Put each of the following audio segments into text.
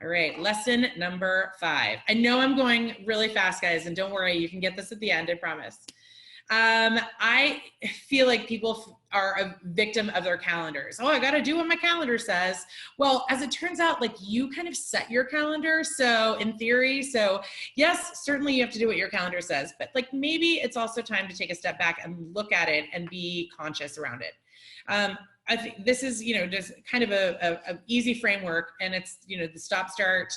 All right, lesson number 5. I know I'm going really fast, guys, and don't worry, you can get this at the end, I promise. I feel like people are a victim of their calendars. Oh, I got to do what my calendar says. Well, as it turns out, like you kind of set your calendar. So in theory, so yes, certainly you have to do what your calendar says, but like maybe it's also time to take a step back and look at it and be conscious around it. I think this is, just kind of a easy framework, and it's, the stop, start,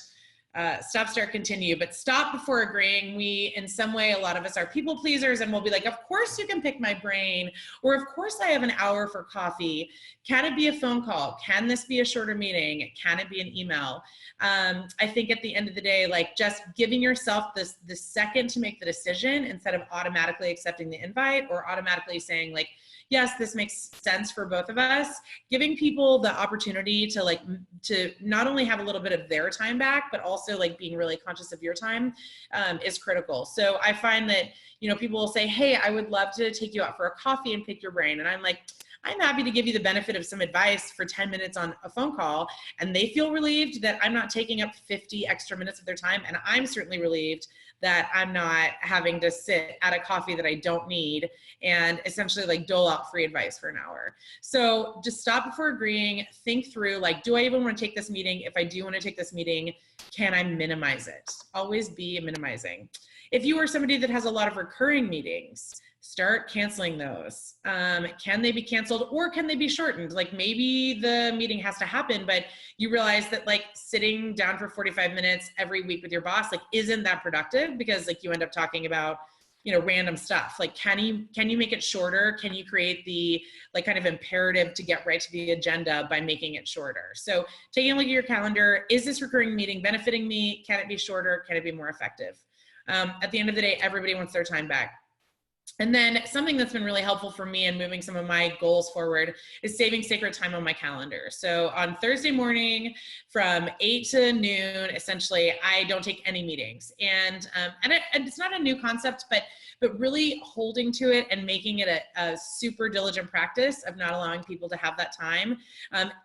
continue, but stop before agreeing. We, in some way, a lot of us are people pleasers, and we'll be like, of course you can pick my brain, or of course I have an hour for coffee. Can it be a phone call? Can this be a shorter meeting? Can it be an email? I think at the end of the day, like just giving yourself the second to make the decision instead of automatically accepting the invite or automatically saying like, yes, this makes sense for both of us. Giving people the opportunity to not only have a little bit of their time back, but also like being really conscious of your time is critical. So I find that, people will say, hey, I would love to take you out for a coffee and pick your brain. And I'm like, I'm happy to give you the benefit of some advice for 10 minutes on a phone call. And they feel relieved that I'm not taking up 50 extra minutes of their time. And I'm certainly relieved that I'm not having to sit at a coffee that I don't need and essentially like dole out free advice for an hour. So just stop before agreeing, think through like, do I even want to take this meeting? If I do want to take this meeting, can I minimize it? Always be minimizing. If you are somebody that has a lot of recurring meetings, start canceling those. Can they be canceled or can they be shortened? Like maybe the meeting has to happen, but you realize that like sitting down for 45 minutes every week with your boss, like isn't that productive because like you end up talking about, random stuff. Like, can you make it shorter? Can you create the like kind of imperative to get right to the agenda by making it shorter? So taking a look at your calendar, is this recurring meeting benefiting me? Can it be shorter? Can it be more effective? At the end of the day, everybody wants their time back. And then something that's been really helpful for me in moving some of my goals forward is saving sacred time on my calendar. So on Thursday morning from 8 to noon, essentially, I don't take any meetings. And it's not a new concept, but really holding to it and making it a super diligent practice of not allowing people to have that time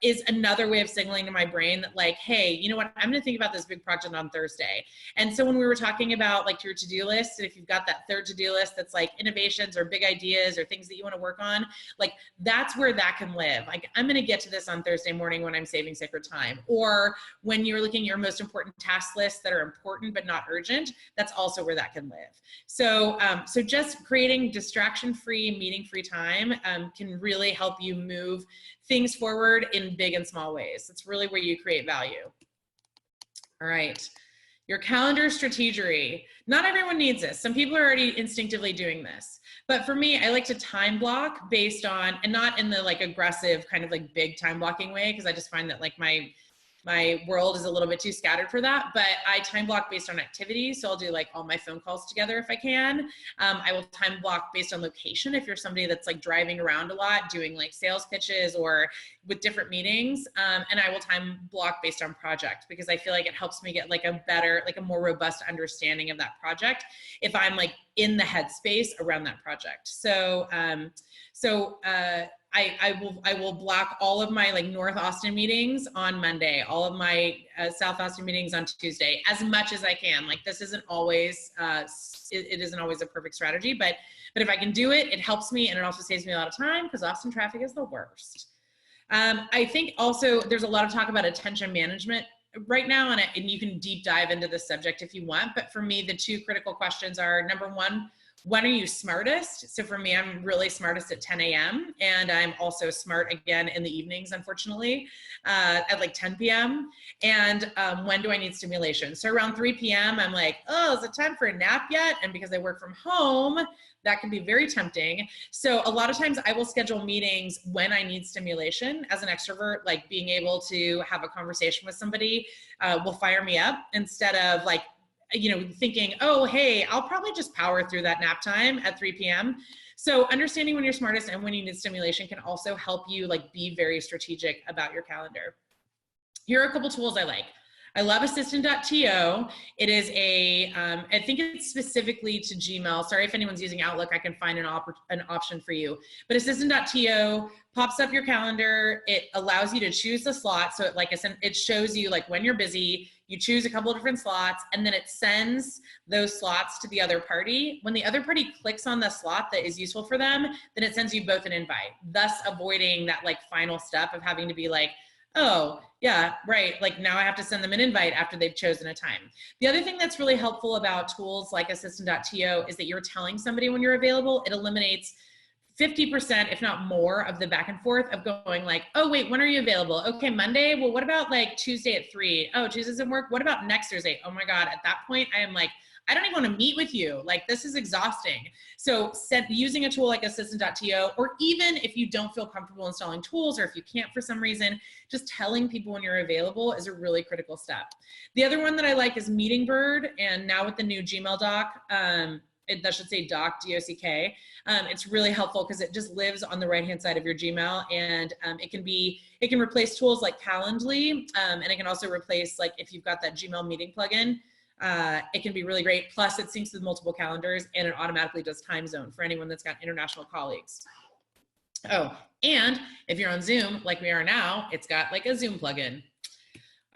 is another way of signaling to my brain that like, hey, you know what, I'm gonna think about this big project on Thursday. And so when we were talking about like your to-do list, and if you've got that third to-do list that's like innovations or big ideas or things that you wanna work on, like that's where that can live. Like I'm gonna get to this on Thursday morning when I'm saving sacred time. Or when you're looking at your most important task lists that are important but not urgent, that's also where that can live. So just creating distraction-free, meeting-free time can really help you move things forward in big and small ways. It's really where you create value. All right, your calendar strategy. Not everyone needs this. Some people are already instinctively doing this. But for me, I like to time block based on, and not in the like aggressive kind of like big time blocking way, because I just find that like my world is a little bit too scattered for that, but I time block based on activity. So I'll do like all my phone calls together if I can. I will time block based on location. If you're somebody that's like driving around a lot, doing like sales pitches or with different meetings. And I will time block based on project, because I feel like it helps me get like a better, like a more robust understanding of that project if I'm like in the headspace around that project. So, I will block all of my like North Austin meetings on Monday, all of my South Austin meetings on Tuesday, as much as I can. Like this isn't always, it isn't always a perfect strategy, but if I can do it, it helps me, and it also saves me a lot of time because Austin traffic is the worst. I think also there's a lot of talk about attention management right now, and you can deep dive into this subject if you want. But for me, the two critical questions are, number one, when are you smartest? So for me, I'm really smartest at 10 a.m. and I'm also smart again in the evenings, unfortunately, at like 10 p.m. And when do I need stimulation? So around 3 p.m., I'm like, oh, is it time for a nap yet? And because I work from home, that can be very tempting. So a lot of times I will schedule meetings when I need stimulation. As an extrovert, like being able to have a conversation with somebody will fire me up, instead of like, thinking, oh, hey, I'll probably just power through that nap time at 3 p.m. So understanding when you're smartest and when you need stimulation can also help you like be very strategic about your calendar. Here are a couple tools I like. I love assistant.to. It is I think it's specifically to Gmail. Sorry if anyone's using Outlook, I can find an option for you. But assistant.to pops up your calendar. It allows you to choose the slot. So it shows you like when you're busy, you choose a couple of different slots, and then it sends those slots to the other party. When the other party clicks on the slot that is useful for them, then it sends you both an invite, thus avoiding that like final step of having to be like, oh, yeah, right. Like now I have to send them an invite after they've chosen a time. The other thing that's really helpful about tools like assistant.to is that you're telling somebody when you're available. It eliminates 50%, if not more, of the back and forth of going like, oh, wait, when are you available? Okay, Monday. Well, what about like Tuesday at 3? Oh, Tuesday doesn't work. What about next Thursday? Oh my God. At that point, I am like, I don't even want to meet with you. Like, this is exhausting. So using a tool like assistant.to, or even if you don't feel comfortable installing tools, or if you can't for some reason, just telling people when you're available is a really critical step. The other one that I like is Meeting Bird. And now with the new Gmail doc, that should say doc, D-O-C-K. It's really helpful because it just lives on the right-hand side of your Gmail, and it can replace tools like Calendly, and it can also replace, like, if you've got that Gmail meeting plugin, it can be really great. Plus it syncs with multiple calendars, and it automatically does time zone for anyone that's got international colleagues. Oh, and if you're on Zoom, like we are now, it's got like a Zoom plugin.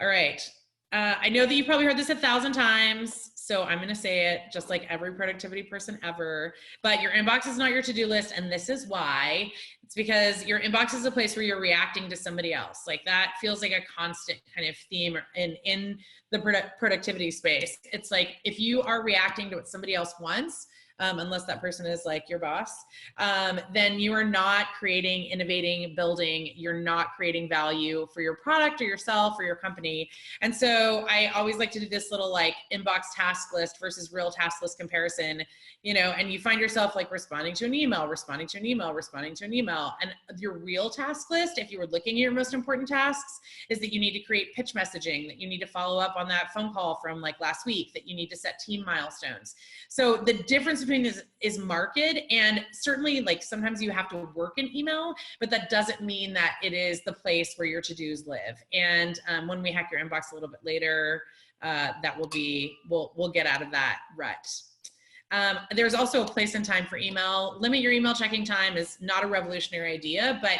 All right. I know that you probably heard this 1,000 times, so I'm going to say it just like every productivity person ever, but your inbox is not your to-do list. And this is why. It's because your inbox is a place where you're reacting to somebody else. Like that feels like a constant kind of theme in the productivity space. It's like, if you are reacting to what somebody else wants, unless that person is like your boss, then you are not creating, innovating, building. You're not creating value for your product or yourself or your company. And so I always like to do this little like inbox task list versus real task list comparison, you know, and you find yourself like responding to an email, responding to an email, responding to an email. And your real task list, if you were looking at your most important tasks, is that you need to create pitch messaging, that you need to follow up on that phone call from like last week, that you need to set team milestones. So the difference between is marked, and certainly like sometimes you have to work in email, but that doesn't mean that it is the place where your to-dos live. And when we hack your inbox a little bit later, that will be, we'll get out of that rut. There's also a place and time for email. Limit your email checking time is not a revolutionary idea, but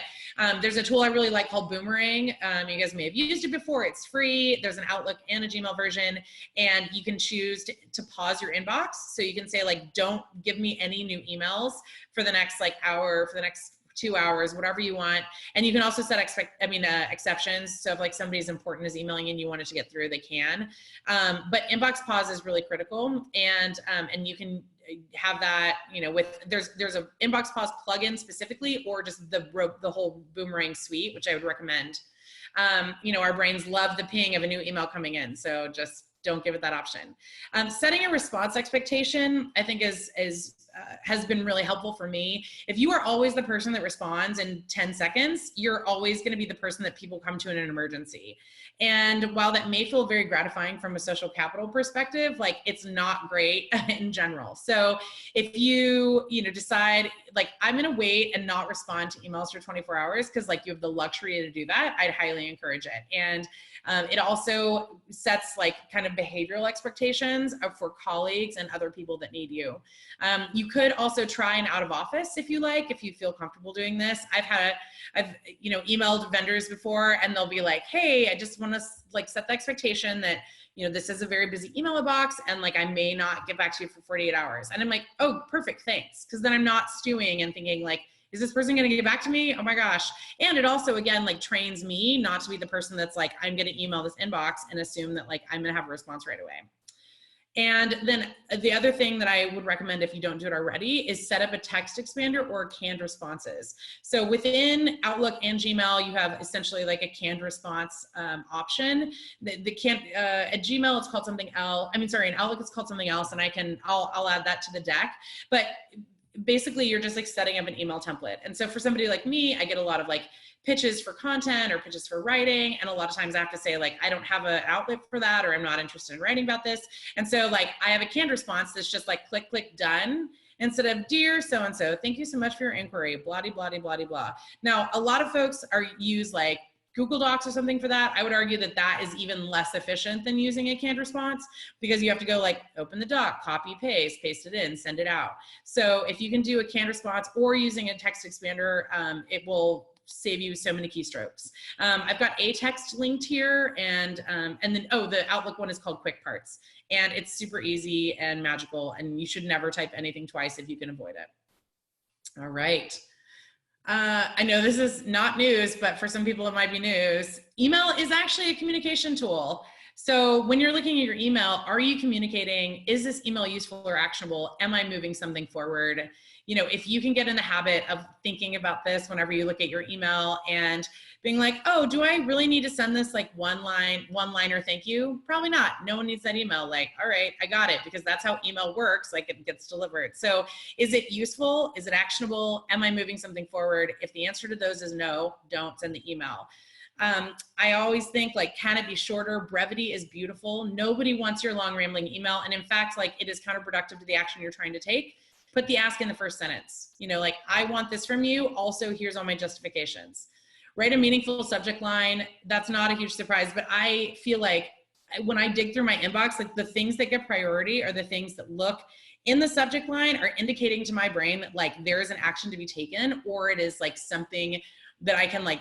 there's a tool I really like called Boomerang. You guys may have used it before. It's free. There's an Outlook and a Gmail version, and you can choose to pause your inbox. So you can say like, don't give me any new emails for the next like hour, for the next 2 hours, whatever you want. And you can also set exceptions. So if like somebody's important is emailing and you want it to get through, they can. But inbox pause is really critical. And you can have that, you know, with, there's a inbox pause plugin specifically, or just the whole Boomerang suite, which I would recommend. You know, our brains love the ping of a new email coming in. So just don't give it that option. Setting a response expectation, I think has been really helpful for me. If you are always the person that responds in 10 seconds, you're always going to be the person that people come to in an emergency. And while that may feel very gratifying from a social capital perspective, like it's not great in general. So if you decide like, I'm going to wait and not respond to emails for 24 hours, because like you have the luxury to do that, I'd highly encourage it. And it also sets like kind of behavioral expectations for colleagues and other people that need you. You could also try an out of office if you like, if you feel comfortable doing this. I've emailed vendors before, and they'll be like, hey, I just want to like set the expectation that, you know, this is a very busy email box, and like I may not get back to you for 48 hours. And I'm like, oh, perfect, thanks. Because then I'm not stewing and thinking like, is this person going to get back to me? Oh my gosh. And it also, again, like trains me not to be the person that's like, I'm going to email this inbox and assume that like I'm going to have a response right away. And then the other thing that I would recommend, if you don't do it already, is set up a text expander or canned responses. So within Outlook and Gmail, you have essentially like a canned response option. At Gmail, it's called something else. In Outlook, it's called something else, and I'll add that to the deck. But basically, you're just like setting up an email template. And so for somebody like me, I get a lot of like pitches for content or pitches for writing. And a lot of times I have to say like, I don't have an outlet for that, or I'm not interested in writing about this. And so like, I have a canned response that's just like, click, click, done. Instead of, dear so-and-so, thank you so much for your inquiry, blah, blah, blah, blah, blah. Now, a lot of folks use like Google Docs or something for that, I would argue that that is even less efficient than using a canned response, because you have to go like open the doc, copy, paste it in, send it out. So if you can do a canned response or using a text expander, it will save you so many keystrokes. I've got a text linked here, and then, oh, the Outlook one is called Quick Parts, and it's super easy and magical, and you should never type anything twice if you can avoid it. All right. I know this is not news, but for some people it might be news. Email is actually a communication tool. So when you're looking at your email, are you communicating? Is this email useful or actionable? Am I moving something forward? You know, if you can get in the habit of thinking about this whenever you look at your email and being like, oh, do I really need to send this like one-liner thank you? Probably not. No one needs that email. Like, all right, I got it, because that's how email works. Like, it gets delivered. So is it useful? Is it actionable? Am I moving something forward? If the answer to those is no, don't send the email. I always think, like, can it be shorter? Brevity is beautiful. Nobody wants your long rambling email. And in fact, like, it is counterproductive to the action you're trying to take. Put the ask in the first sentence. You know, like, I want this from you. Also, here's all my justifications. Write a meaningful subject line. That's not a huge surprise, but I feel like when I dig through my inbox, like, the things that get priority are the things that look in the subject line are indicating to my brain that, like, there is an action to be taken, or it is like something that I can like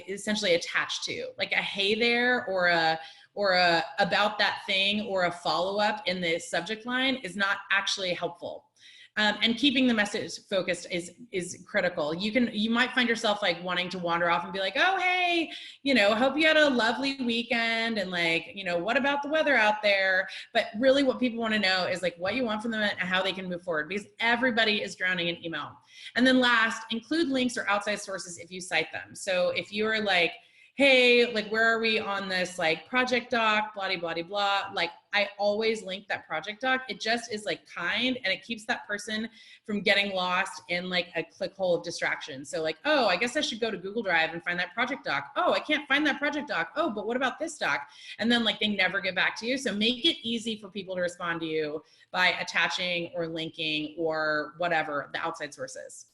essentially attach to, like a hey there, or a about that thing, or a follow-up in the subject line is not actually helpful. And keeping the message focused is critical. You might find yourself like wanting to wander off and be like, oh, hey, you know, hope you had a lovely weekend, and like, you know, what about the weather out there? But really what people want to know is like what you want from them and how they can move forward, because everybody is drowning in email. And then last, include links or outside sources if you cite them. So if you're like, hey, like, where are we on this like project doc, blah, blah, blah, blah. Like, I always link that project doc. It just is like kind, and it keeps that person from getting lost in like a click hole of distraction. So like, oh, I guess I should go to Google Drive and find that project doc. Oh, I can't find that project doc. Oh, but what about this doc? And then like they never get back to you. So make it easy for people to respond to you by attaching or linking or whatever the outside source is.